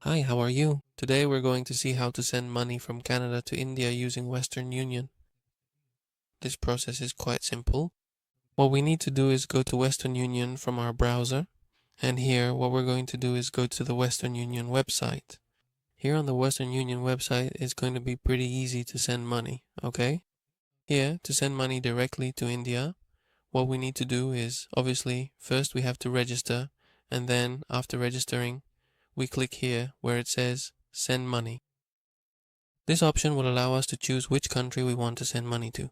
Hi, how are you? Today we're going to see how to send money from Canada to India using Western Union. This process is quite simple. What we need to do is go to Western Union from our browser, and here what we're going to do is go to the Western Union website. Here on the Western Union website it's going to be pretty easy to send money, okay? Here, to send money directly to India, what we need to do is, obviously, first we have to register, and then after registering, we click here where it says Send Money. This option will allow us to choose which country we want to send money to.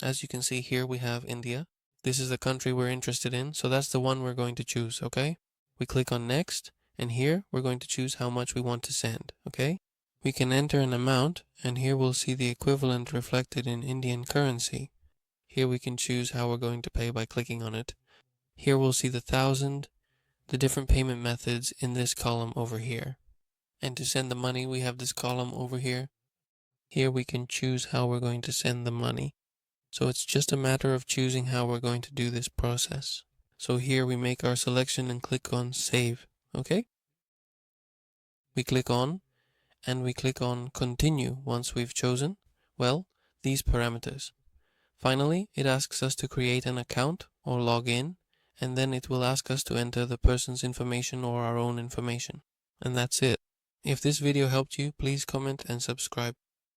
As you can see here we have India. This is the country we're interested in, so that's the one we're going to choose, okay? We click on Next, and here we're going to choose how much we want to send, okay? We can enter an amount, and here we'll see the equivalent reflected in Indian currency. Here we can choose how we're going to pay by clicking on it. Here we'll see the thousand, the different payment methods in this column over here. And to send the money, we have this column over here. Here we can choose how we're going to send the money. So it's just a matter of choosing how we're going to do this process. So here we make our selection and click on Save, okay? We click on, and we click on Continue once we've chosen, well, these parameters. Finally, it asks us to create an account or log in, and then it will ask us to enter the person's information or our own information. And that's it. If this video helped you, please comment and subscribe.